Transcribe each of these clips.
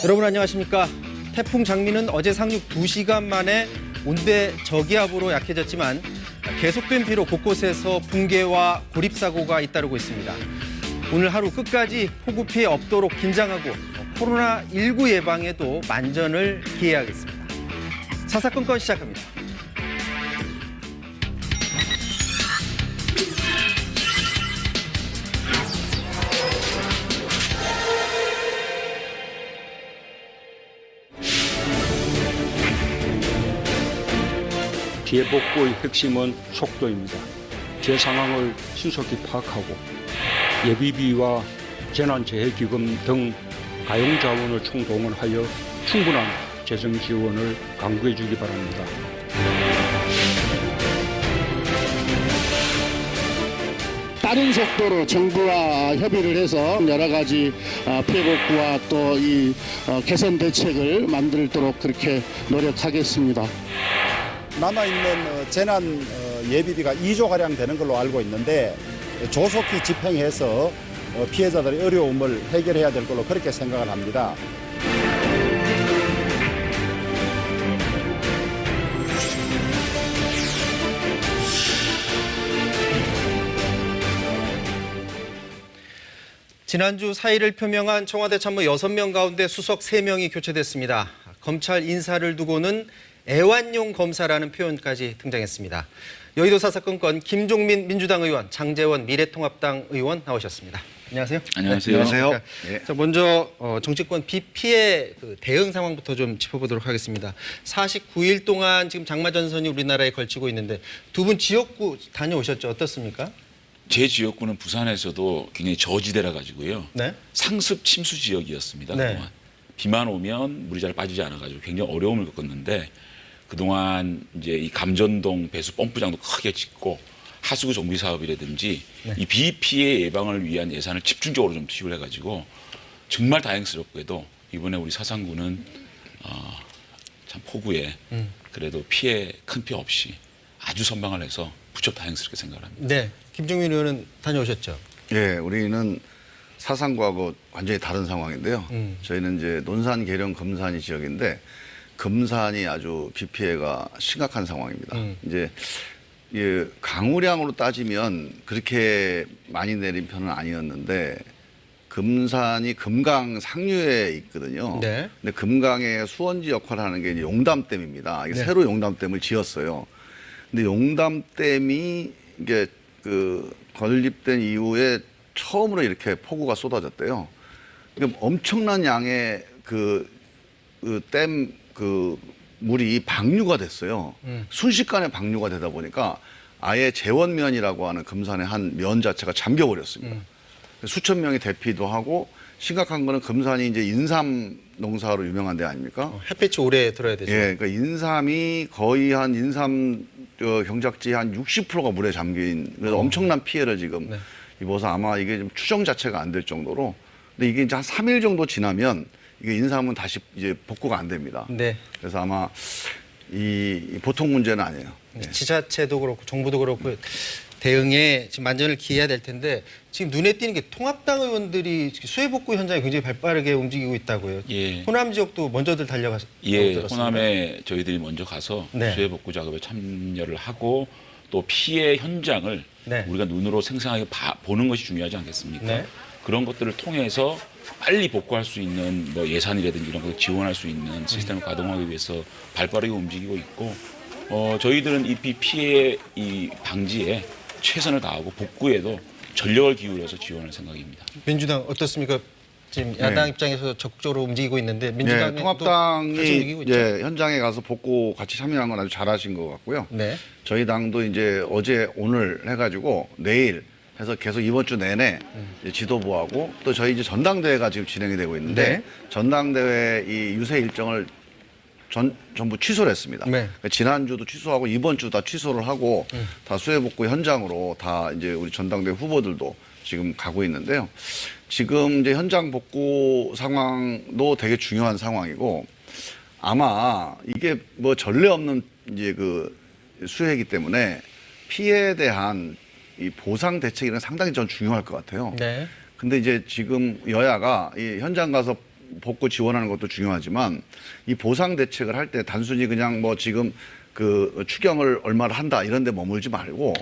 여러분 안녕하십니까. 태풍 장미는 어제 상륙 2시간 만에 온대 저기압으로 약해졌지만 계속된 비로 곳곳에서 붕괴와 고립사고가 잇따르고 있습니다. 오늘 하루 끝까지 폭우 피해 없도록 긴장하고 코로나19 예방에도 만전을 기해야겠습니다. 사사건건 시작합니다. 피해 복구의 핵심은 속도입니다. 피해 상황을 신속히 파악하고 예비비와 재난재해기금 등 가용 자원을 총동원하여 충분한 재정 지원을 강구해 주기 바랍니다. 빠른 속도로 정부와 협의를 해서 여러 가지 피해 복구와 또 이 개선 대책을 만들도록 그렇게 노력하겠습니다. 남아있는 재난 예비비가 2조가량 되는 걸로 알고 있는데 조속히 집행해서 피해자들의 어려움을 해결해야 될 걸로 그렇게 생각을 합니다. 지난주 사의를 표명한 청와대 참모 6명 가운데 수석 3명이 교체됐습니다. 검찰 인사를 두고는 애완용 검사라는 표현까지 등장했습니다. 여의도 사사건건 김종민 민주당 의원, 장제원 미래통합당 의원 나오셨습니다. 안녕하세요. 안녕하세요. 네, 안녕하세요. 네. 자, 먼저 정치권 비 피해 대응 상황부터 좀 짚어보도록 하겠습니다. 49일 동안 지금 장마 전선이 우리나라에 걸치고 있는데 두 분 지역구 다녀오셨죠? 어떻습니까? 제 지역구는 부산에서도 굉장히 저지대라 가지고요. 네. 상습 침수 지역이었습니다. 네. 그동안. 비만 오면 물이 잘 빠지지 않아 가지고 굉장히 어려움을 겪었는데 그동안 이제 이 감전동 배수 펌프장도 크게 짓고 하수구 정비 사업이라든지 네. 이 비 피해 예방을 위한 예산을 집중적으로 좀 투입을 해가지고 정말 다행스럽게도 이번에 우리 사상구는 참 폭우에 그래도 큰 피해 없이 아주 선방을 해서 부쩍 다행스럽게 생각을 합니다. 네. 김종민 의원은 다녀오셨죠? 예, 우리는 사상구하고 완전히 다른 상황인데요. 저희는 이제 논산, 계령, 금산이 지역인데 금산이 아주 비 피해가 심각한 상황입니다. 이제 예, 강우량으로 따지면 그렇게 많이 내린 편은 아니었는데 금산이 금강 상류에 있거든요. 네. 근데 금강의 수원지 역할을 하는 게 이제 용담댐입니다. 이게 네. 새로 용담댐을 지었어요. 근데 용담댐이 이게 건립된 이후에 처음으로 이렇게 폭우가 쏟아졌대요. 그러니까 엄청난 양의 댐 물이 방류가 됐어요. 순식간에 방류가 되다 보니까 아예 재원면이라고 하는 금산의 한 면 자체가 잠겨버렸습니다. 수천 명이 대피도 하고 심각한 거는 금산이 이제 인삼 농사로 유명한 데 아닙니까? 햇빛이 오래 들어야 되죠. 예, 그러니까 인삼이 거의 한 인삼 경작지 한 60%가 물에 잠긴 그래서 엄청난 피해를 지금 네. 입어서 아마 이게 좀 추정 자체가 안 될 정도로 근데 이게 이제 한 3일 정도 지나면 이게 인삼은 다시 이제 복구가 안 됩니다. 네. 그래서 아마 이 보통 문제는 아니에요. 예. 지자체도 그렇고 정부도 그렇고 대응에 지금 만전을 기해야 될 텐데 지금 눈에 띄는 게 통합당 의원들이 수해복구 현장에 굉장히 발빠르게 움직이고 있다고요. 예. 호남 지역도 먼저들 달려가서 예, 들었습니다. 호남에 저희들이 먼저 가서 네. 수해 복구 작업에 참여를 하고 또 피해 현장을 네. 우리가 눈으로 생생하게 보는 것이 중요하지 않겠습니까? 네. 그런 것들을 통해서 빨리 복구할 수 있는 뭐 예산이라든지 이런 걸 지원할 수 있는 시스템을 가동하기 위해서 발빠르게 움직이고 있고 저희들은 이 비 피해 이 방지에 최선을 다하고 복구에도 전력을 기울여서 지원할 생각입니다. 민주당 어떻습니까? 지금 야당 입장에서 적극적으로 움직이고 있는데 민주당이 예, 통합당이 움직이고 있죠. 예, 현장에 가서 복구 같이 참여한 건 아주 잘하신 것 같고요. 네. 저희 당도 이제 어제 오늘 해가지고 내일 해서 계속 이번 주 내내 이제 지도부하고 또 저희 이제 전당대회가 지금 진행이 되고 있는데 네. 전당대회 이 유세 일정을 전부 취소를 했습니다. 네. 그러니까 지난주도 취소하고 이번 주 다 취소를 하고 다 수해복구 현장으로 다 이제 우리 전당대회 후보들도 지금 가고 있는데요. 지금 이제 현장 복구 상황도 되게 중요한 상황이고 아마 이게 뭐 전례 없는 이제 수해이기 때문에 피해에 대한 이 보상 대책이 상당히 전 중요할 것 같아요. 네. 근데 이제 지금 여야가 이 현장 가서 복구 지원하는 것도 중요하지만 이 보상 대책을 할 때 단순히 그냥 뭐 지금 그 추경을 얼마를 한다 이런 데 머물지 말고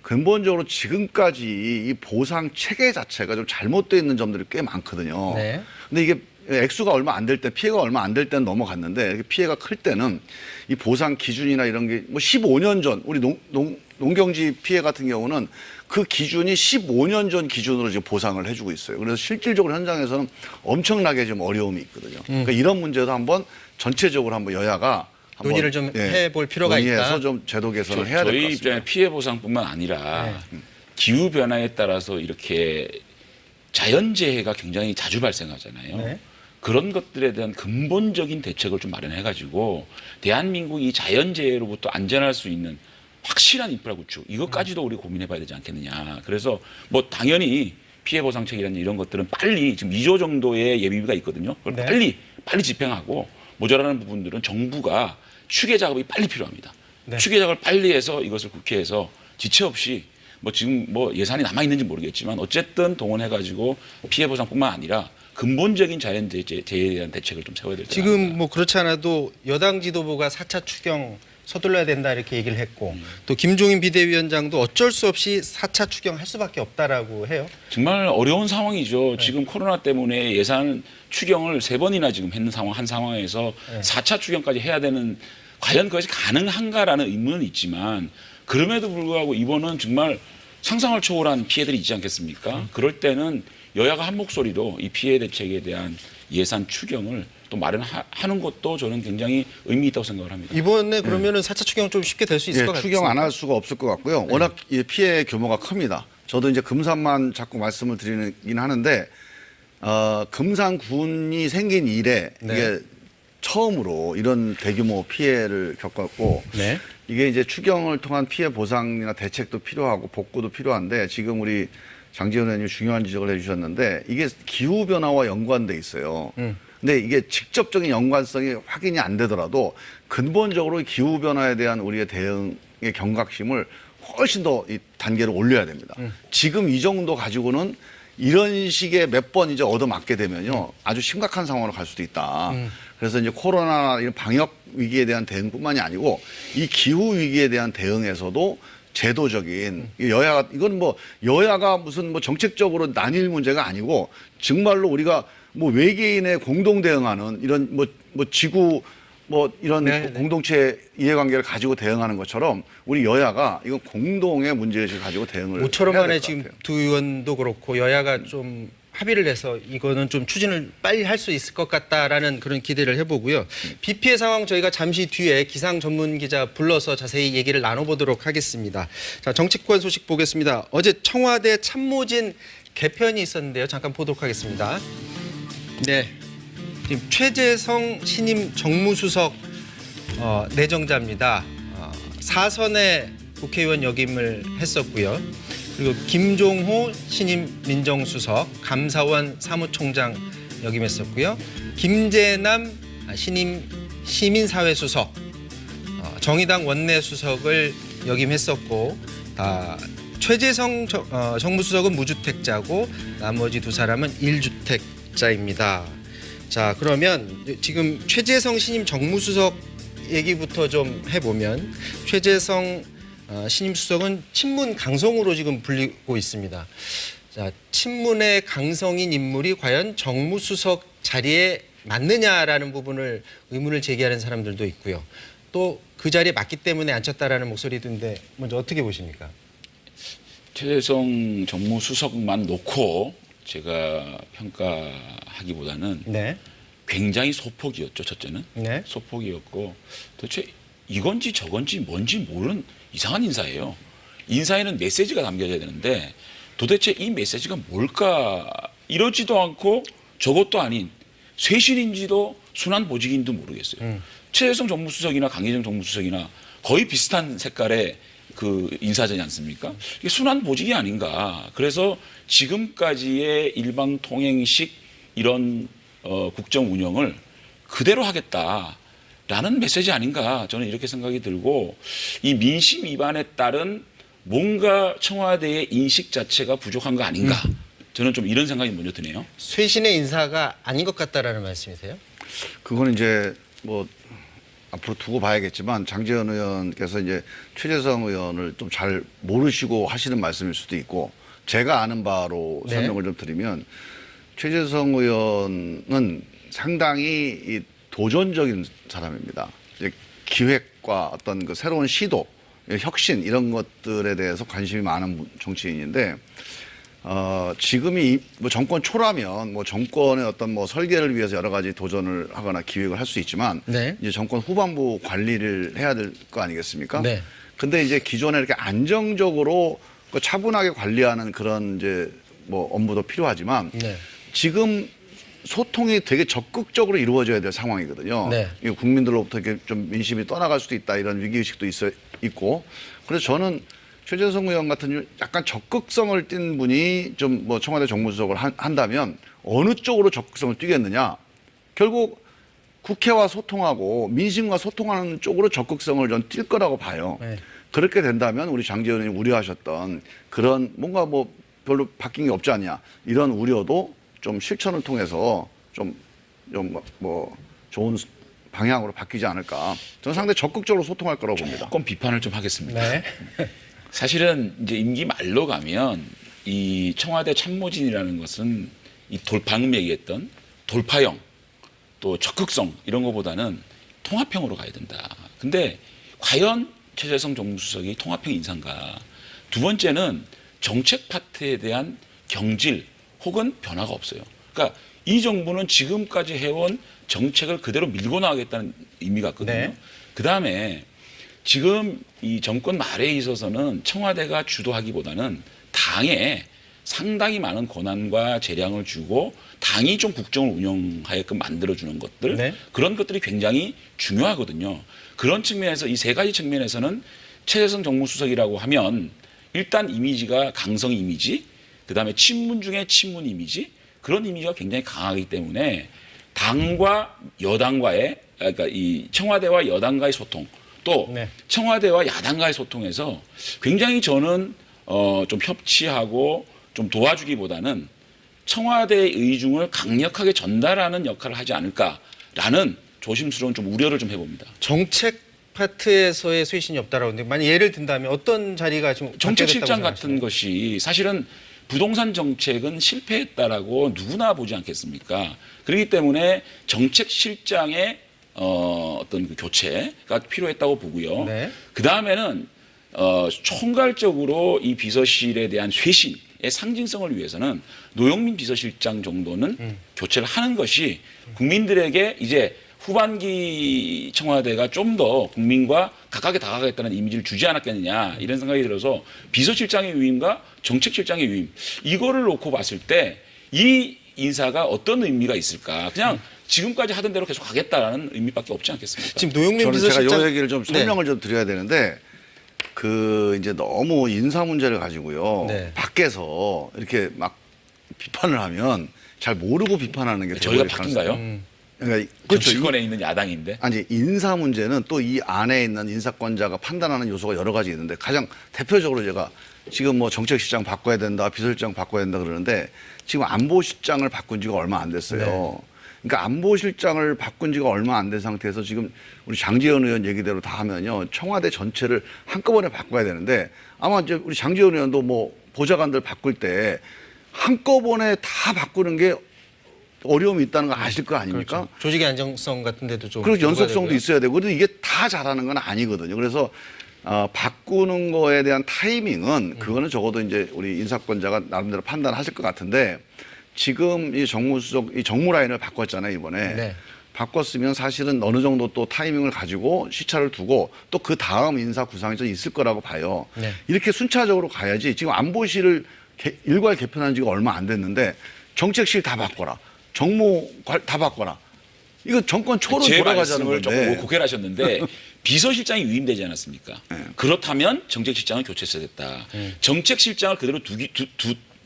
근본적으로 지금까지 이 보상 체계 자체가 좀 잘못되어 있는 점들이 꽤 많거든요. 네. 근데 이게 액수가 얼마 안 될 때, 피해가 얼마 안 될 때는 넘어갔는데 이렇게 피해가 클 때는 이 보상 기준이나 이런 게 뭐 15년 전 우리 농경지 피해 같은 경우는 그 기준이 15년 전 기준으로 지금 보상을 해주고 있어요. 그래서 실질적으로 현장에서는 엄청나게 좀 어려움이 있거든요. 그러니까 이런 문제도 한번 전체적으로 한번 여야가 한번, 논의를 좀 해볼 필요가 논의해서 있다. 좀 제도 개선을 해야 될 것 저희 같습니다. 입장에 피해 보상뿐만 아니라 기후 변화에 따라서 이렇게 자연재해가 굉장히 자주 발생하잖아요. 네. 그런 것들에 대한 근본적인 대책을 좀 마련해가지고 대한민국이 자연재해로부터 안전할 수 있는 확실한 인프라 구축 이것까지도 우리 고민해봐야 되지 않겠느냐. 그래서 뭐 당연히 피해 보상책이라는 이런 것들은 빨리 지금 2조 정도의 예비비가 있거든요. 그걸 네. 빨리 집행하고 모자라는 부분들은 정부가 추계 작업이 빨리 필요합니다. 네. 추계 작업을 빨리 해서 이것을 국회에서 지체 없이 뭐 지금 뭐 예산이 남아 있는지 모르겠지만 어쨌든 동원해가지고 피해 보상뿐만 아니라 근본적인 자연재해에 대한 대책을 좀 세워야 될 것 같습니다. 지금 뭐 그렇지 않아도 여당 지도부가 4차 추경 서둘러야 된다 이렇게 얘기를 했고 또 김종인 비대위원장도 어쩔 수 없이 4차 추경할 수밖에 없다라고 해요. 정말 어려운 상황이죠. 지금 코로나 때문에 예산 추경을 3번이나 지금 한 상황에서 4차 추경까지 해야 되는 과연 그것이 가능한가라는 의문은 있지만 그럼에도 불구하고 이번은 정말 상상을 초월한 피해들이 있지 않겠습니까? 그럴 때는 여야가 한 목소리로 이 피해 대책에 대한 예산 추경을 또 마련하는 것도 저는 굉장히 의미 있다고 생각을 합니다. 이번에 그러면은 4차 추경 좀 쉽게 될 수 있을 것 같습니다. 추경 안 할 수가 없을 것 같고요. 워낙 이 피해 규모가 큽니다. 저도 이제 금산만 자꾸 말씀을 드리긴 하는데 금산군이 생긴 이래 이게 처음으로 이런 대규모 피해를 겪었고 네. 이게 이제 추경을 통한 피해 보상이나 대책도 필요하고 복구도 필요한데 지금 우리 장지현 의원님 중요한 지적을 해주셨는데 이게 기후 변화와 연관돼 있어요. 근데 이게 직접적인 연관성이 확인이 안 되더라도 근본적으로 기후 변화에 대한 우리의 대응의 경각심을 훨씬 더 이 단계를 올려야 됩니다. 지금 이 정도 가지고는 이런 식의 몇 번 이제 얻어맞게 되면요 아주 심각한 상황으로 갈 수도 있다. 그래서 이제 코로나 이런 방역 위기에 대한 대응뿐만이 아니고 이 기후 위기에 대한 대응에서도 제도적인 여야가 이건 뭐 여야가 무슨 뭐 정책적으로 나뉠 문제가 아니고 정말로 우리가 뭐 외계인의 공동 대응하는 이런 뭐 지구 뭐 이런 공동체 이해관계를 가지고 대응하는 것처럼 우리 여야가 이건 공동의 문제의식을 가지고 대응을 모처럼 해야 안에 될 것 지금 같아요. 두 의원도 그렇고 여야가 좀 합의를 해서 이거는 좀 추진을 빨리 할 수 있을 것 같다라는 그런 기대를 해보고요. 비 피해 상황 저희가 잠시 뒤에 기상 전문 기자 불러서 자세히 얘기를 나눠보도록 하겠습니다. 자, 정치권 소식 보겠습니다. 어제 청와대 참모진 개편이 있었는데요. 잠깐 보도록 하겠습니다. 네, 지금 최재성 신임 정무수석 내정자입니다. 4선의 국회의원 역임을 했었고요. 그리고 김종호 신임 민정수석, 감사원 사무총장 역임했었고요. 김재남 신임 시민사회수석, 정의당 원내수석을 역임했었고 최재성 정무수석은 무주택자고 나머지 두 사람은 1주택자입니다. 자, 그러면 지금 최재성 신임 정무수석 얘기부터 좀 해보면 최재성 신임 수석은 친문 강성으로 지금 불리고 있습니다. 자, 친문의 강성인 인물이 과연 정무수석 자리에 맞느냐라는 부분을 의문을 제기하는 사람들도 있고요. 또 그 자리에 맞기 때문에 앉혔다라는 목소리도 있는데 먼저 어떻게 보십니까? 최재성 정무수석만 놓고 제가 평가하기보다는 네. 굉장히 소폭이었죠. 첫째는 네. 소폭이었고 도대체 이건지 저건지 뭔지 모르는 이상한 인사예요. 인사에는 메시지가 담겨져야 되는데 도대체 이 메시지가 뭘까? 이러지도 않고 저것도 아닌 쇄신인지도 순환보직인지도 모르겠어요. 최재성 정무수석이나 강희정 정무수석이나 거의 비슷한 색깔의 그 인사지 않습니까? 이게 순환보직이 아닌가. 그래서 지금까지의 일방통행식 이런 국정 운영을 그대로 하겠다라는 메시지 아닌가. 저는 이렇게 생각이 들고 이 민심 위반에 따른 뭔가 청와대의 인식 자체가 부족한 거 아닌가. 저는 좀 이런 생각이 먼저 드네요. 쇄신의 인사가 아닌 것 같다라는 말씀이세요? 그거는 이제 뭐 앞으로 두고 봐야겠지만 장제원 의원께서 이제 최재성 의원을 좀 잘 모르시고 하시는 말씀일 수도 있고 제가 아는 바로 네. 설명을 좀 드리면 최재성 의원은 상당히 이 도전적인 사람입니다. 이제 기획과 어떤 그 새로운 시도, 혁신 이런 것들에 대해서 관심이 많은 정치인인데 지금이 뭐 정권 초라면 뭐 정권의 어떤 뭐 설계를 위해서 여러 가지 도전을 하거나 기획을 할 수 있지만 네. 이제 정권 후반부 관리를 해야 될 거 아니겠습니까? 네. 근데 이제 기존에 이렇게 안정적으로 그 차분하게 관리하는 그런 이제 뭐 업무도 필요하지만 네. 지금 소통이 되게 적극적으로 이루어져야 될 상황이거든요. 네. 이게 국민들로부터 이렇게 좀 민심이 떠나갈 수도 있다 이런 위기의식도 있고 그래서 저는 최재성 의원 같은 경우 약간 적극성을 띈 분이 좀 뭐 청와대 정무수석을 한다면 어느 쪽으로 적극성을 띠겠느냐. 결국 국회와 소통하고 민심과 소통하는 쪽으로 적극성을 좀 띌 거라고 봐요. 네. 그렇게 된다면 우리 장제원 의원이 우려하셨던 그런 뭔가 뭐 별로 바뀐 게 없지 않냐 이런 우려도 좀 실천을 통해서 좀 뭐 좋은 방향으로 바뀌지 않을까. 저는 상당히 적극적으로 소통할 거라고 봅니다. 조금 비판을 좀 하겠습니다. 네. 사실은 이제 임기 말로 가면 이 청와대 참모진이라는 것은 이 방금 얘기했던 돌파형 또 적극성 이런 것보다는 통합형으로 가야 된다. 근데 과연 최재성 정무수석이 통합형 인사인가? 두 번째는 정책 파트에 대한 경질 혹은 변화가 없어요. 그러니까 이 정부는 지금까지 해온 정책을 그대로 밀고 나가겠다는 의미가 있거든요. 네. 그다음에 지금 이 정권 말에 있어서는 청와대가 주도하기보다는 당에 상당히 많은 권한과 재량을 주고 당이 좀 국정을 운영하게끔 만들어주는 것들 네. 그런 것들이 굉장히 중요하거든요. 그런 측면에서 이 세 가지 측면에서는 최재성 정무수석이라고 하면 일단 이미지가 강성 이미지, 그다음에 친문 중에 친문 이미지 그런 이미지가 굉장히 강하기 때문에 당과 여당과의 그러니까 이 청와대와 여당과의 소통 또 네. 청와대와 야당과의 소통에서 굉장히 저는 좀 협치하고 좀 도와주기보다는 청와대의 의중을 강력하게 전달하는 역할을 하지 않을까라는 조심스러운 좀 우려를 좀 해봅니다. 정책 파트에서의 쇄신이 없다라고 하는데 만약 예를 든다면 어떤 자리가 좀 정책실장 바뀌어야 됐다고 같은 생각하시나요? 것이 사실은 부동산 정책은 실패했다라고 누구나 보지 않겠습니까? 그렇기 때문에 정책실장의 어떤 그 교체가 필요했다고 보고요. 네. 그 다음에는 총괄적으로 이 비서실에 대한 쇄신의 상징성을 위해서는 노영민 비서실장 정도는 교체를 하는 것이 국민들에게 이제 후반기 청와대가 좀 더 국민과 가깝게 다가가겠다는 이미지를 주지 않았겠느냐 이런 생각이 들어서 비서실장의 위임과 정책실장의 위임 이거를 놓고 봤을 때 이 인사가 어떤 의미가 있을까? 그냥 지금까지 하던 대로 계속 가겠다라는 의미밖에 없지 않겠습니까? 지금 노영민 저는 제가 비서실장 이 얘기를 좀 설명을 좀 드려야 되는데 그 이제 너무 인사 문제를 가지고요. 네. 밖에서 이렇게 막 비판을 하면 잘 모르고 비판하는 게 저희가 돼버릴 가능성이 바뀐가요? 그러니까 그렇죠. 정치권에 있는 야당인데. 아니 인사 문제는 또 이 안에 있는 인사권자가 판단하는 요소가 여러 가지 있는데 가장 대표적으로 제가 지금 뭐 정책실장 바꿔야 된다, 비서실장 바꿔야 된다 그러는데 지금 안보실장을 바꾼 지가 얼마 안 됐어요. 네. 그러니까 안보실장을 바꾼 지가 얼마 안 된 상태에서 지금 우리 장제원 의원 얘기대로 다 하면요 청와대 전체를 한꺼번에 바꿔야 되는데 아마 이제 우리 장제원 의원도 뭐 보좌관들 바꿀 때 한꺼번에 다 바꾸는 게 어려움이 있다는 거 아실 거 아닙니까? 그렇죠. 조직의 안정성 같은 데도 좀 그리고 부과되고요. 연속성도 있어야 되고 그런데 이게 다 잘하는 건 아니거든요. 그래서 바꾸는 거에 대한 타이밍은 그거는 적어도 이제 우리 인사권자가 나름대로 판단하실 것 같은데 지금 이 정무수석 이 정무 라인을 바꿨잖아요 이번에. 네. 바꿨으면 사실은 어느 정도 또 타이밍을 가지고 시차를 두고 또 그 다음 인사 구상이 좀 있을 거라고 봐요. 네. 이렇게 순차적으로 가야지 지금 안보실을 일괄 개편한 지가 얼마 안 됐는데 정책실 다 바꿔라. 정무 다 바꿔라. 이거 정권 초로 제 돌아가자는 말씀을 건데. 조금 오곡해를 하셨는데 비서실장이 위임되지 않았습니까? 네. 그렇다면 정책실장을 교체했어야 됐다. 정책실장을 그대로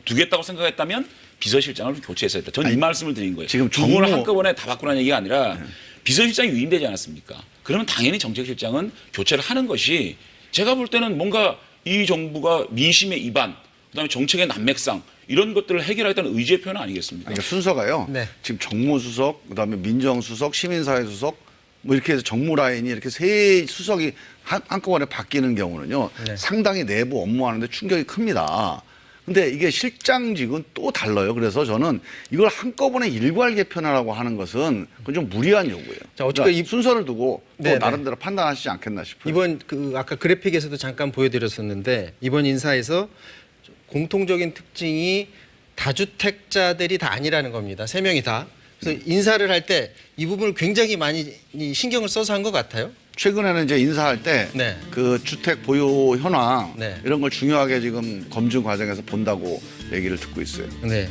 두겠다고 생각했다면 비서실장을 교체했어야 됐다. 저는 이 말씀을 드린 거예요. 지금 두 분을 정무- 한꺼번에 다 바꾸라는 얘기가 아니라 비서실장이 위임되지 않았습니까? 그러면 당연히 정책실장은 교체를 하는 것이 제가 볼 때는 뭔가 이 정부가 민심의 이반 그다음에 정책의 난맥상 이런 것들을 해결하겠다는 의지의 표현 아니겠습니까? 그러니까 순서가요. 네. 지금 정무수석, 그다음에 민정수석, 시민사회수석 뭐 이렇게 해서 정무 라인이 이렇게 세 수석이 한꺼번에 바뀌는 경우는요. 네. 상당히 내부 업무하는데 충격이 큽니다. 근데 이게 실장직은 또 달라요. 그래서 저는 이걸 한꺼번에 일괄 개편하라고 하는 것은 그건 좀 무리한 요구예요. 자, 어쨌든 이 순서를 두고 또 네, 네. 나름대로 판단하시지 않겠나 싶어요. 이번 아까 그래픽에서도 잠깐 보여드렸었는데 이번 인사에서 공통적인 특징이 다주택자들이 다 아니라는 겁니다. 3명이 다. 그래서 인사를 할 때 이 부분을 굉장히 많이 신경을 써서 한 것 같아요. 최근에는 이제 인사할 때 네. 그 주택 보유 현황 네. 이런 걸 중요하게 지금 검증 과정에서 본다고 얘기를 듣고 있어요. 네.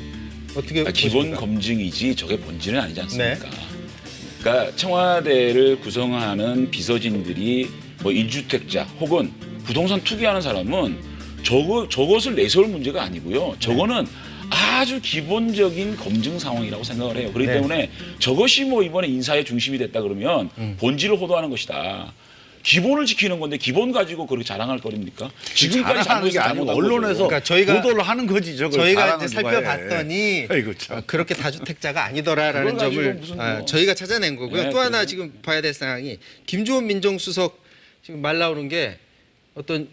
어떻게 기본 보십니까? 검증이지 저게 본질은 아니지 않습니까? 네. 그러니까 청와대를 구성하는 비서진들이 뭐 1주택자 혹은 부동산 투기하는 사람은 저것을 내세울 문제가 아니고요. 저거는 아주 기본적인 검증 상황이라고 생각을 해요. 그렇기 네. 때문에 저것이 뭐 이번에 인사의 중심이 됐다 그러면 본질을 호도하는 것이다. 기본을 지키는 건데 기본 가지고 그렇게 자랑할 거립니까? 지금까지 자랑하는 게 잘못해서 아니고 잘못한 거죠. 언론에서 그러니까 저희가- 보도를 하는 거지. 저걸 저희가 자랑은 이제 누가 해. 살펴봤더니 아이고, 참. 그렇게 다주택자가 아니더라라는 그걸 가지고 점을 무슨 뭐. 저희가 찾아낸 거고요. 네, 또 하나 그래요? 지금 봐야 될 상황이 김주원 민정수석 지금 말 나오는 게 어떤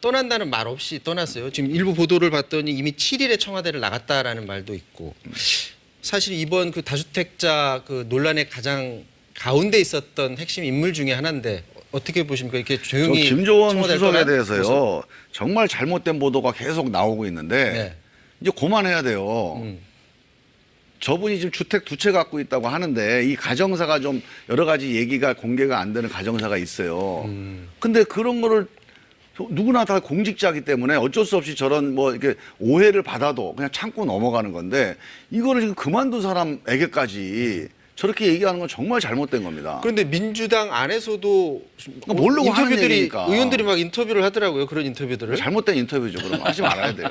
떠난다는 말 없이 떠났어요. 지금 일부 보도를 봤더니 이미 7일에 청와대를 나갔다라는 말도 있고 사실 이번 그 다주택자 그 논란의 가장 가운데 있었던 핵심 인물 중에 하나인데 어떻게 보십니까? 이렇게 저 조용히 김조원 청와대를 수석에 떠난 대해서요. 모습? 정말 잘못된 보도가 계속 나오고 있는데 네. 이제 그만해야 돼요. 저분이 지금 주택 2채 갖고 있다고 하는데 이 가정사가 좀 여러 가지 얘기가 공개가 안 되는 가정사가 있어요. 근데 그런 거를 누구나 다 공직자이기 때문에 어쩔 수 없이 저런 뭐 이렇게 오해를 받아도 그냥 참고 넘어가는 건데 이거를 지금 그만둔 사람에게까지 저렇게 얘기하는 건 정말 잘못된 겁니다. 그런데 민주당 안에서도 모르고 하는 인터뷰들이 얘기니까. 의원들이 막 인터뷰를 하더라고요. 그런 인터뷰들을. 잘못된 인터뷰죠. 그럼 하지 말아야 돼요.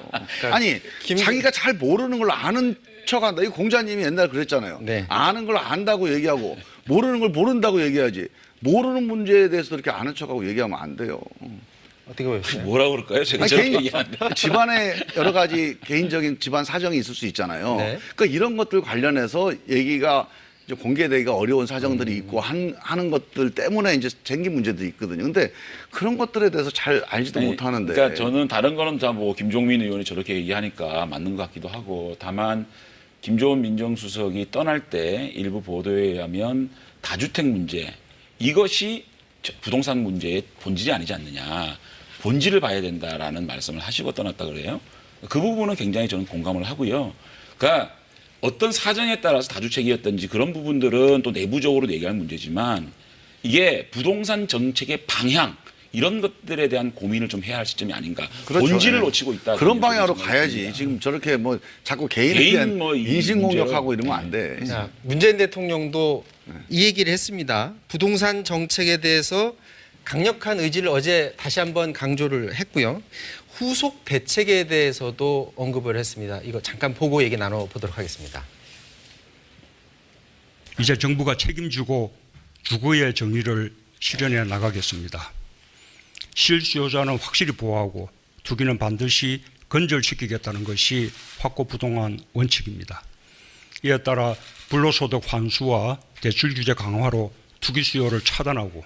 아니 김- 자기가 잘 모르는 걸 아는 척한다. 이 공자님이 옛날 그랬잖아요. 네. 아는 걸 안다고 얘기하고 모르는 걸 모른다고 얘기하지. 모르는 문제에 대해서 이렇게 아는 척하고 얘기하면 안 돼요. 어떻게 보셨어요? 뭐라고 그럴까요? 제가 아니, 저렇게 개인, 얘기하는데. 집안에 여러 가지 개인적인 집안 사정이 있을 수 있잖아요. 네. 그러니까 이런 것들 관련해서 얘기가 이제 공개되기가 어려운 사정들이 있고 하는 것들 때문에 이제 생긴 문제들이 있거든요. 근데 그런 것들에 대해서 잘 알지도 아니, 못하는데. 그러니까 저는 다른 거는 다 뭐 김종민 의원이 저렇게 얘기하니까 맞는 것 같기도 하고 다만 김조원 민정수석이 떠날 때 일부 보도에 의하면 다주택 문제 이것이 부동산 문제의 본질이 아니지 않느냐. 본질을 봐야 된다라는 말씀을 하시고 떠났다 그래요. 그 부분은 굉장히 저는 공감을 하고요. 그러니까 어떤 사정에 따라서 다주택이었든지 그런 부분들은 또 내부적으로 얘기하는 문제지만 이게 부동산 정책의 방향 이런 것들에 대한 고민을 좀 해야 할 시점이 아닌가. 그렇죠. 본질을 예. 놓치고 있다. 그런 방향으로 가야지. 지금 저렇게 뭐 자꾸 개인에 개인 대한 뭐 이 인신공격하고 문제로. 이러면 안 돼. 자, 문재인 대통령도 이 얘기를 했습니다. 부동산 정책에 대해서 강력한 의지를 어제 다시 한번 강조를 했고요. 후속 대책에 대해서도 언급을 했습니다. 이거 잠깐 보고 얘기 나눠보도록 하겠습니다. 이제 정부가 책임지고 주거의 정의를 실현해 나가겠습니다. 실수요자는 확실히 보호하고 투기는 반드시 근절시키겠다는 것이 확고부동한 원칙입니다. 이에 따라 불로소득 환수와 대출 규제 강화로 투기 수요를 차단하고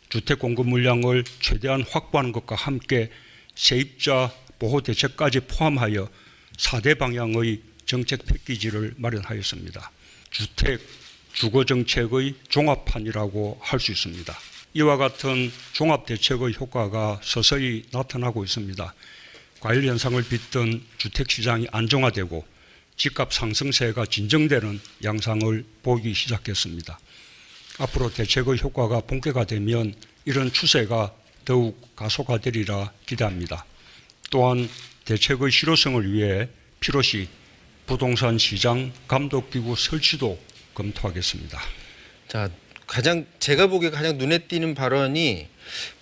주택 공급 물량을 최대한 확보하는 것과 함께 세입자 보호 대책까지 포함하여 4대 방향의 정책 패키지를 마련하였습니다. 주택, 주거 정책의 종합판이라고 할 수 있습니다. 이와 같은 종합 대책의 효과가 서서히 나타나고 있습니다. 과열 현상을 빚던 주택 시장이 안정화되고 집값 상승세가 진정되는 양상을 보이기 시작했습니다. 앞으로 대책의 효과가 본격화되면 이런 추세가 더욱 가속화되리라 기대합니다. 또한 대책의 실효성을 위해 필요시 부동산 시장 감독기구 설치도 검토하겠습니다. 자, 제가 보기에 가장 눈에 띄는 발언이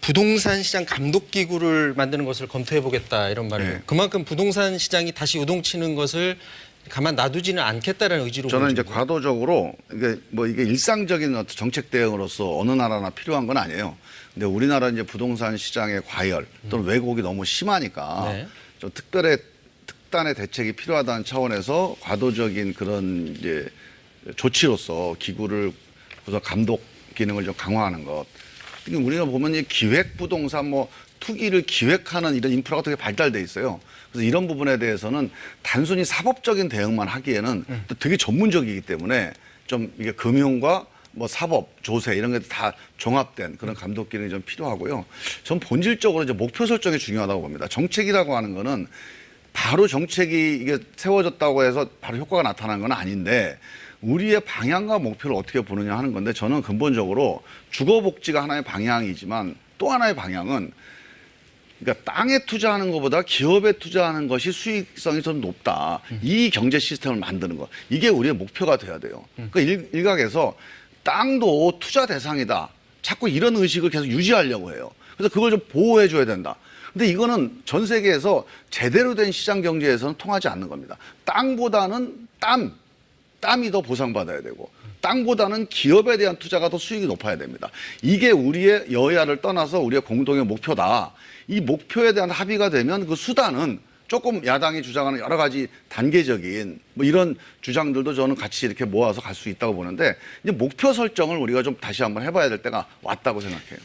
부동산 시장 감독 기구를 만드는 것을 검토해 보겠다 이런 말이에요. 네. 그만큼 부동산 시장이 다시 요동치는 것을 가만 놔두지는 않겠다는 의지로 저는 이제 보여집니다. 과도적으로 이게 일상적인 어떤 정책 대응으로서 어느 나라나 필요한 건 아니에요. 근데 우리나라 이제 부동산 시장의 과열 또는 왜곡이 너무 심하니까 네. 좀 특별히 특단의 대책이 필요하다는 차원에서 과도적인 그런 이제 조치로서 기구를 그래서 감독 기능을 좀 강화하는 것. 우리가 보면 이 기획 부동산 뭐 투기를 기획하는 이런 인프라가 되게 발달돼 있어요. 그래서 이런 부분에 대해서는 단순히 사법적인 대응만 하기에는 또 되게 전문적이기 때문에 좀 이게 금융과 뭐 사법, 조세 이런 게 다 종합된 그런 감독 기능이 좀 필요하고요. 전 본질적으로 이제 목표 설정이 중요하다고 봅니다. 정책이라고 하는 거는 바로 정책이 이게 세워졌다고 해서 바로 효과가 나타나는 건 아닌데 우리의 방향과 목표를 어떻게 보느냐 하는 건데 저는 근본적으로 주거복지가 하나의 방향이지만 또 하나의 방향은 그러니까 땅에 투자하는 것보다 기업에 투자하는 것이 수익성이 좀 높다. 이 경제 시스템을 만드는 것. 이게 우리의 목표가 돼야 돼요. 그러니까 일각에서 땅도 투자 대상이다. 자꾸 이런 의식을 계속 유지하려고 해요. 그래서 그걸 좀 보호해 줘야 된다. 근데 이거는 전 세계에서 제대로 된 시장 경제에서는 통하지 않는 겁니다. 땅보다는 땀이 더 보상받아야 되고 땅보다는 기업에 대한 투자가 더 수익이 높아야 됩니다. 이게 우리의 여야를 떠나서 우리의 공동의 목표다. 이 목표에 대한 합의가 되면 그 수단은 조금 야당이 주장하는 여러 가지 단계적인 뭐 이런 주장들도 저는 같이 이렇게 모아서 갈 수 있다고 보는데 이제 목표 설정을 우리가 좀 다시 한번 해봐야 될 때가 왔다고 생각해요.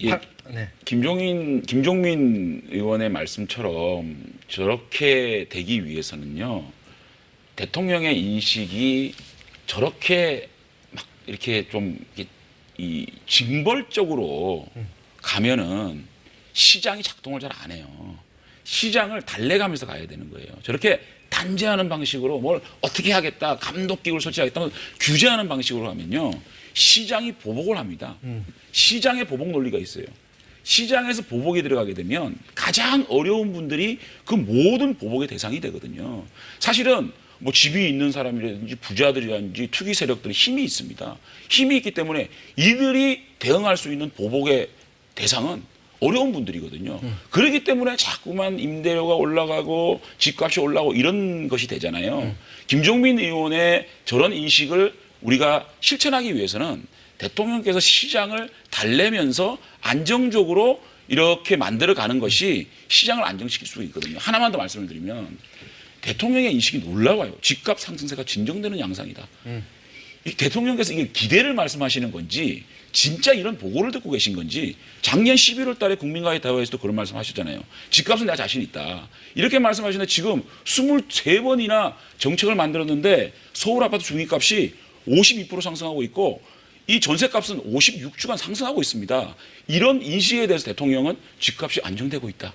예, 네. 김종민 의원의 말씀처럼 저렇게 되기 위해서는요. 대통령의 인식이 저렇게 막 이렇게 좀 이 징벌적으로 가면은 시장이 작동을 잘 안 해요. 시장을 달래가면서 가야 되는 거예요. 저렇게 단죄하는 방식으로 뭘 어떻게 하겠다, 감독기구를 설치하겠다, 규제하는 방식으로 하면요. 시장이 보복을 합니다. 시장의 보복 논리가 있어요. 시장에서 보복이 들어가게 되면 가장 어려운 분들이 그 모든 보복의 대상이 되거든요. 사실은 뭐 집이 있는 사람이라든지 부자들이라든지 투기 세력들이 힘이 있습니다. 힘이 있기 때문에 이들이 대응할 수 있는 보복의 대상은 어려운 분들이거든요. 그렇기 때문에 자꾸만 임대료가 올라가고 집값이 올라가고 이런 것이 되잖아요. 김종민 의원의 저런 인식을 우리가 실천하기 위해서는 대통령께서 시장을 달래면서 안정적으로 이렇게 만들어가는 것이 시장을 안정시킬 수 있거든요. 하나만 더 말씀을 드리면 대통령의 인식이 놀라워요. 집값 상승세가 진정되는 양상이다. 이 대통령께서 이게 기대를 말씀하시는 건지 진짜 이런 보고를 듣고 계신 건지 작년 11월 달에 국민과의 대화에서도 그런 말씀하셨잖아요. 집값은 내가 자신 있다. 이렇게 말씀하시는데 지금 23번이나 정책을 만들었는데 서울 아파트 중위값이 52% 상승하고 있고 이 전세값은 56주간 상승하고 있습니다. 이런 인식에 대해서 대통령은 집값이 안정되고 있다.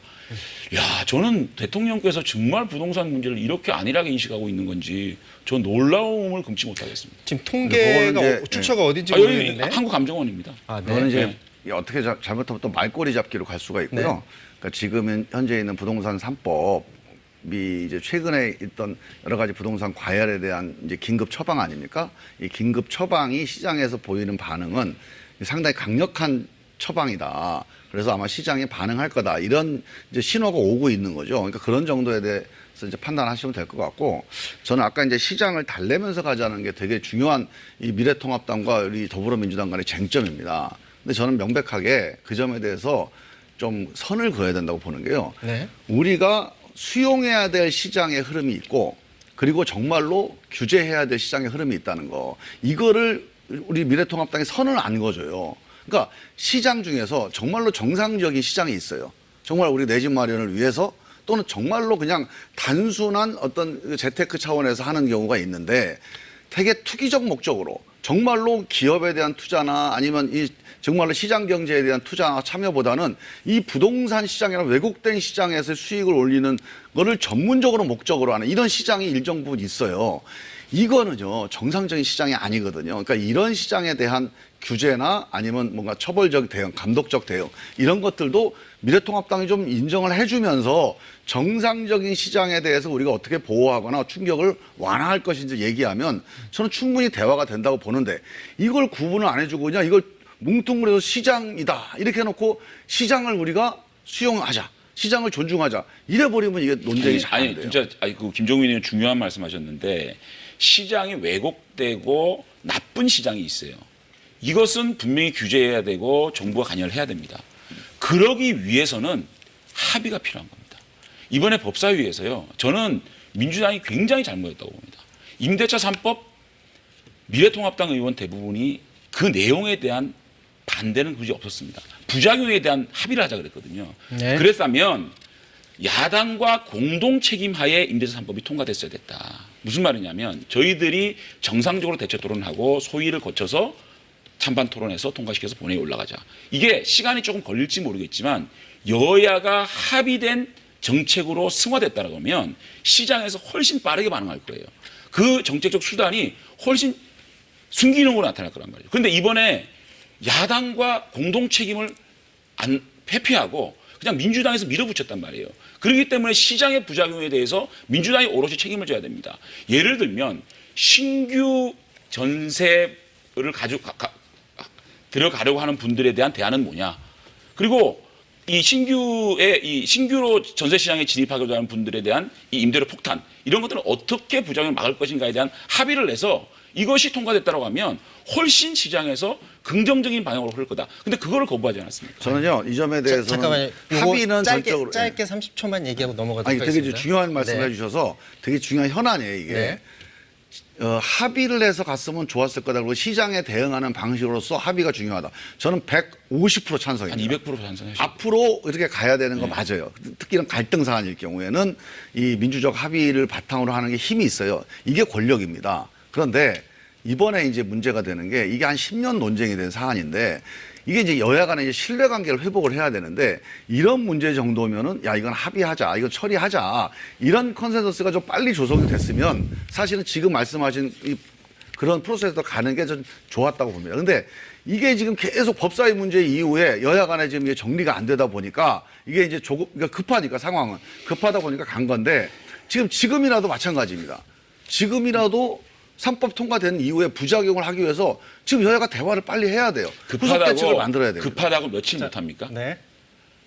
야, 저는 대통령께서 정말 부동산 문제를 이렇게 안일하게 인식하고 있는 건지 저 놀라움을 금치 못하겠습니다. 지금 통계가 이제, 출처가 어딘지 여기 모르겠는데. 한국감정원입니다. 아, 네. 그거는 이제 네. 어떻게 잘못하면 또 말꼬리 잡기로 갈 수가 있고요. 네. 그러니까 지금 현재 있는 부동산 3법이 이제 최근에 있던 여러 가지 부동산 과열에 대한 이제 긴급 처방 아닙니까? 이 긴급 처방이 시장에서 보이는 반응은 상당히 강력한 처방이다. 그래서 아마 시장이 반응할 거다. 이런 이제 신호가 오고 있는 거죠. 그러니까 그런 정도에 대해서 이제 판단하시면 될 것 같고, 저는 아까 이제 시장을 달래면서 가자는 게 되게 중요한 이 미래통합당과 우리 더불어민주당 간의 쟁점입니다. 근데 저는 명백하게 그 점에 대해서 좀 선을 그어야 된다고 보는 게요. 네. 우리가 수용해야 될 시장의 흐름이 있고, 그리고 정말로 규제해야 될 시장의 흐름이 있다는 거. 이거를 우리 미래통합당이 선을 안 그어줘요. 그러니까 시장 중에서 정말로 정상적인 시장이 있어요. 정말 우리 내 집 마련을 위해서 또는 정말로 그냥 단순한 어떤 재테크 차원에서 하는 경우가 있는데 되게 투기적 목적으로 정말로 기업에 대한 투자나 아니면 이 정말로 시장 경제에 대한 투자나 참여보다는 이 부동산 시장이나 왜곡된 시장에서 수익을 올리는 거를 전문적으로 목적으로 하는 이런 시장이 일정 부분 있어요. 이거는요, 정상적인 시장이 아니거든요. 그러니까 이런 시장에 대한 규제나 아니면 뭔가 처벌적 대응, 감독적 대응, 이런 것들도 미래통합당이 좀 인정을 해주면서 정상적인 시장에 대해서 우리가 어떻게 보호하거나 충격을 완화할 것인지 얘기하면 저는 충분히 대화가 된다고 보는데 이걸 구분을 안 해주고 그냥 이걸 뭉뚱그려서 시장이다. 이렇게 해놓고 시장을 우리가 수용하자. 시장을 존중하자. 이래버리면 이게 논쟁이 잘 안 돼요. 진짜 그 김종민 의원 중요한 말씀하셨는데 시장이 왜곡되고 나쁜 시장이 있어요. 이것은 분명히 규제해야 되고 정부가 관여를 해야 됩니다. 그러기 위해서는 합의가 필요한 겁니다. 이번에 법사위에서요. 저는 민주당이 굉장히 잘못했다고 봅니다. 임대차 3법 미래통합당 의원 대부분이 그 내용에 대한 반대는 굳이 없었습니다. 부작용에 대한 합의를 하자 그랬거든요. 네. 그랬다면 야당과 공동 책임하에 임대차 3법이 통과됐어야 됐다. 무슨 말이냐면 저희들이 정상적으로 대체 토론하고 소위를 거쳐서 찬반 토론해서 통과시켜서 본회의에 올라가자. 이게 시간이 조금 걸릴지 모르겠지만 여야가 합의된 정책으로 승화됐다라고 하면 시장에서 훨씬 빠르게 반응할 거예요. 그 정책적 수단이 훨씬 순기능으로 나타날 거란 말이에요. 그런데 이번에 야당과 공동 책임을 회피하고 그냥 민주당에서 밀어붙였단 말이에요. 그렇기 때문에 시장의 부작용에 대해서 민주당이 오롯이 책임을 져야 됩니다. 예를 들면 신규 전세를 들어가려고 하는 분들에 대한 대안은 뭐냐. 그리고 이 신규로 전세 시장에 진입하고자 하는 분들에 대한 이 임대료 폭탄 이런 것들은 어떻게 부작용을 막을 것인가에 대한 합의를 내서 이것이 통과됐다고 하면 훨씬 시장에서 긍정적인 방향으로 흐를 거다. 근데 그거를 거부하지 않았습니까? 저는요 이 점에 대해서는 잠깐만요. 합의는 짧게 전적으로 짧게 30초만 얘기하고 넘어가도록 아니 되게 하겠습니다. 중요한 말씀을 네. 해주셔서 되게 중요한 현안이에요 이게. 네. 합의를 해서 갔으면 좋았을 거다. 그리고 시장에 대응하는 방식으로서 합의가 중요하다. 저는 150% 한 찬성입니다. 200% 찬성해요. 앞으로 이렇게 가야 되는 거 맞아요. 특히 이런 갈등 사안일 경우에는 이 민주적 합의를 바탕으로 하는 게 힘이 있어요. 이게 권력입니다. 그런데 이번에 이제 문제가 되는 게 이게 한 10년 논쟁이 된 사안인데 이게 이제 여야 간에 이제 신뢰관계를 회복을 해야 되는데 이런 문제 정도면은 야 이건 합의하자, 이거 처리하자 이런 컨센서스가 좀 빨리 조성이 됐으면 사실은 지금 말씀하신 이 그런 프로세스도 가는 게 좀 좋았다고 봅니다. 근데 이게 지금 계속 법사위 문제 이후에 여야 간에 지금 이게 정리가 안 되다 보니까 이게 이제 조금 그러니까 급하니까 상황은 급하다 보니까 간 건데 지금이라도 마찬가지입니다. 지금이라도 3법 통과된 이후에 부작용을 하기 위해서 지금 여야가 대화를 빨리 해야 돼요. 후속 대책을 만들어야 돼요. 급하다고 며칠 못합니까? 네.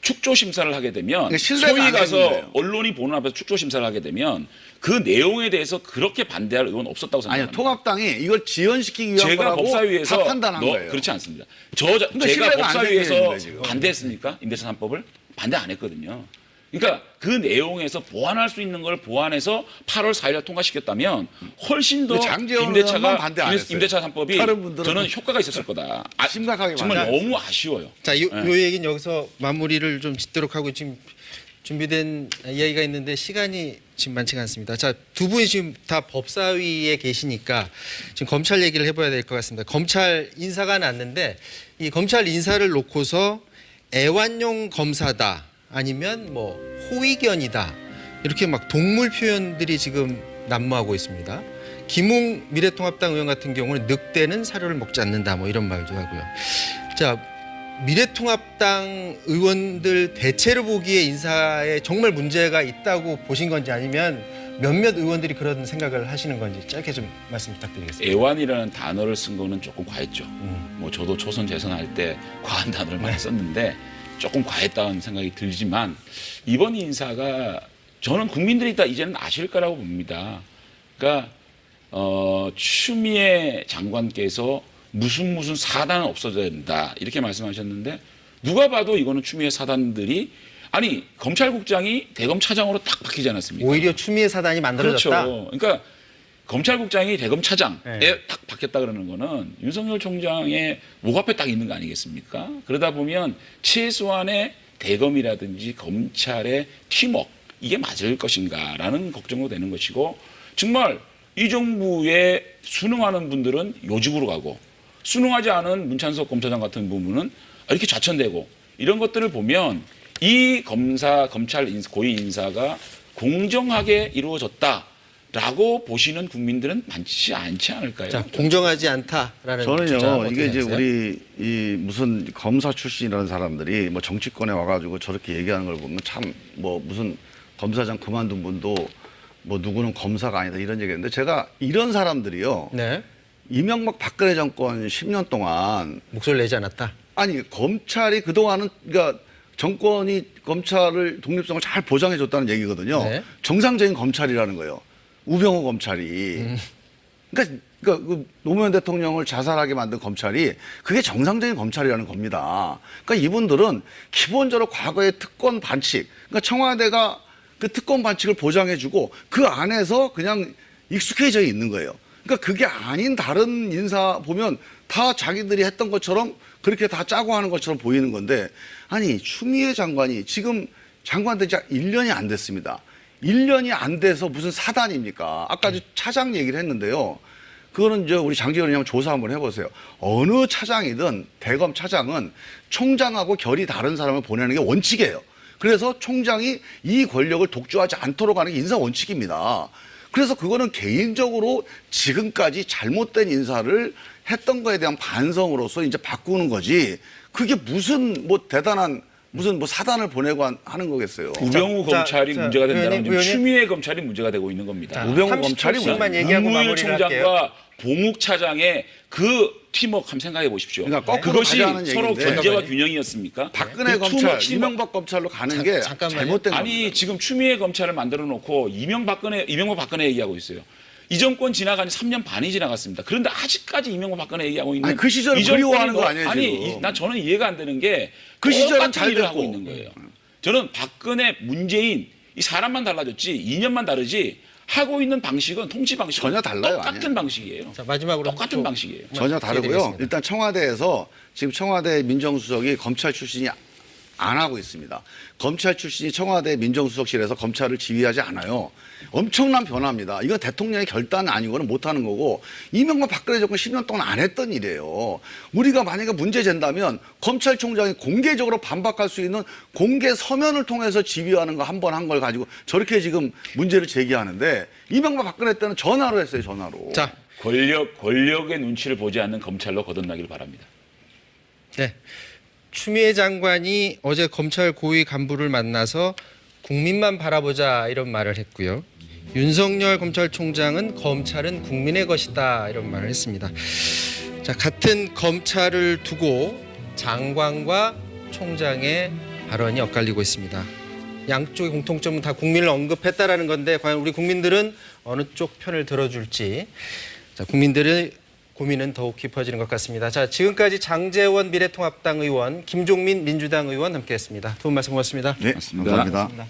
축조 심사를 하게 되면 그러니까 신뢰가 소위 안 가서 생긴대요. 언론이 보는 앞에서 축조 심사를 하게 되면 그 내용에 대해서 그렇게 반대할 의원 없었다고 아니요, 생각합니다. 통합당이 이걸 지연시키기 위한 제가 거라고 법사위에서 다 판단한 거예요. 그렇지 않습니다. 근데 제가 신뢰가 안 법사위에서 생기는 거예요, 지금. 반대했습니까? 임대차 3법을 반대 안 했거든요. 그러니까 그 내용에서 보완할 수 있는 걸 보완해서 8월 4일 통과시켰다면 훨씬 더 근데 장제원 의원만 반대 안 했어요. 임대차 3법이 다른 분들은 저는 효과가 있었을 거다. 심각하게 정말 반대. 너무 아쉬워요. 자, 요 얘기는 여기서 마무리를 좀 짓도록 하고 지금 준비된 이야기가 있는데 시간이 지금 많지가 않습니다. 자, 두 분이 지금 다 법사위에 계시니까 지금 검찰 얘기를 해봐야 될 것 같습니다. 검찰 인사가 났는데 이 검찰 인사를 놓고서 애완용 검사다 아니면 뭐 호위견이다 이렇게 막 동물 표현들이 지금 난무하고 있습니다. 김웅 미래통합당 의원 같은 경우는 늑대는 사료를 먹지 않는다 뭐 이런 말도 하고요. 자, 미래통합당 의원들 대체로 보기에 인사에 정말 문제가 있다고 보신 건지 아니면 몇몇 의원들이 그런 생각을 하시는 건지 짧게 좀 말씀 부탁드리겠습니다. 애완이라는 단어를 쓴 거는 조금 과했죠. 뭐 저도 초선 재선할 때 과한 단어를 많이 썼는데 조금 과했다는 생각이 들지만 이번 인사가 저는 국민들이 다 이제는 아실 거라고 봅니다. 그러니까 추미애 장관께서 무슨 사단은 없어져야 된다 이렇게 말씀하셨는데 누가 봐도 이거는 추미애 사단들이 아니 검찰국장이 대검차장으로 딱 바뀌지 않았습니까? 오히려 추미애 사단이 만들어졌다. 그렇죠. 그러니까 검찰국장이 대검차장에 네. 딱 바뀌었다 그러는 거는 윤석열 총장의 목 앞에 딱 있는 거 아니겠습니까? 그러다 보면 최소한의 대검이라든지 검찰의 팀워크 이게 맞을 것인가라는 걱정도 되는 것이고 정말 이 정부에 순응하는 분들은 요직으로 가고 순응하지 않은 문찬석 검사장 같은 부분은 이렇게 좌천되고 이런 것들을 보면 이 검찰 고위 인사가 공정하게 이루어졌다라고 보시는 국민들은 많지 않지 않을까요? 자, 공정하지 않다라는 주장 저는요 어떻게 이게 이제 생각하세요? 우리 이 무슨 검사 출신이라는 사람들이 뭐 정치권에 와가지고 저렇게 얘기하는 걸 보면 참 뭐 무슨 검사장 그만둔 분도 뭐 누구는 검사가 아니다 이런 얘기했는데 제가 이런 사람들이요 네. 이명박 박근혜 정권 10년 동안 목소리를 내지 않았다. 아니 검찰이 그동안은 그러니까 정권이 검찰을 독립성을 잘 보장해 줬다는 얘기거든요. 네. 정상적인 검찰이라는 거예요. 우병우 검찰이. 그러니까 그 노무현 대통령을 자살하게 만든 검찰이 그게 정상적인 검찰이라는 겁니다. 그러니까 이분들은 기본적으로 과거의 특권 반칙, 그러니까 청와대가 그 특권 반칙을 보장해주고 그 안에서 그냥 익숙해져 있는 거예요. 그러니까 그게 아닌 다른 인사 보면 다 자기들이 했던 것처럼 그렇게 다 짜고 하는 것처럼 보이는 건데, 아니 추미애 장관이 지금 장관 된 지 1년이 안 됐습니다. 1년이 안 돼서 무슨 사단입니까? 아까 차장 얘기를 했는데요. 그거는 우리 장재원 의원 조사 한번 해보세요. 어느 차장이든 대검 차장은 총장하고 결이 다른 사람을 보내는 게 원칙이에요. 그래서 총장이 이 권력을 독주하지 않도록 하는 게 인사 원칙입니다. 그래서 그거는 개인적으로 지금까지 잘못된 인사를 했던 거에 대한 반성으로서 이제 바꾸는 거지. 그게 무슨 뭐 대단한 무슨 뭐 사단을 보내고 하는 거겠어요. 우병우 검찰이 문제가 된다는 건 의원님. 추미애 검찰이 문제가 되고 있는 겁니다. 우병우 검찰이 만 얘기하고 문무일 마무리를 할게요. 총장과 봉욱 차장의 그 팀워크 한번 생각해 보십시오. 그러니까 거꾸로 그것이 가자는 서로 얘기인데. 견제와 균형이었습니까? 박근혜 그 검찰, 팀워크- 이명박 검찰로 가는 게 잠깐만요. 잘못된 겁니다. 아니 지금 추미애 검찰을 만들어 놓고 이명박 박근혜 얘기하고 있어요. 이 정권 지나간 지 3년 반이 지나갔습니다. 그런데 아직까지 이명박 박근혜 얘기하고 있는 아니, 그 시절을 이 정권이 그리워하는 거 아니에요, 아니 지금. 난 저는 이해가 안 되는 게 그 시절은 똑같은 잘 일을 하고 됐고. 있는 거예요. 저는 박근혜, 문재인 이 사람만 달라졌지 이념만 다르지 하고 있는 방식은 통치 방식은 전혀 달라요, 똑같은 아니에요. 방식이에요. 자, 마지막으로 똑같은 방식이에요. 전혀 다르고요. 기대드리겠습니다. 일단 청와대에서 지금 청와대 민정수석이 검찰 출신이 안 하고 있습니다. 검찰 출신이 청와대 민정수석실에서 검찰을 지휘하지 않아요. 엄청난 변화입니다. 이건 대통령의 결단 아니고는 못하는 거고, 이명박 박근혜 정권 10년 동안 안 했던 일이에요. 우리가 만약에 문제 젠다면 검찰총장이 공개적으로 반박할 수 있는 공개 서면을 통해서 지휘하는 거 한 번 한 걸 가지고 저렇게 지금 문제를 제기하는데, 이명박 박근혜 때는 전화로 했어요, 전화로. 자, 권력의 눈치를 보지 않는 검찰로 거듭나길 바랍니다. 네. 추미애 장관이 어제 검찰 고위 간부를 만나서 국민만 바라보자 이런 말을 했고요. 윤석열 검찰총장은 검찰은 국민의 것이다 이런 말을 했습니다. 자, 같은 검찰을 두고 장관과 총장의 발언이 엇갈리고 있습니다. 양쪽의 공통점은 다 국민을 언급했다라는 건데 과연 우리 국민들은 어느 쪽 편을 들어줄지, 자, 국민들의 고민은 더욱 깊어지는 것 같습니다. 자, 지금까지 장제원 미래통합당 의원, 김종민 민주당 의원 함께했습니다. 두 분 말씀 고맙습니다. 네, 감사합니다.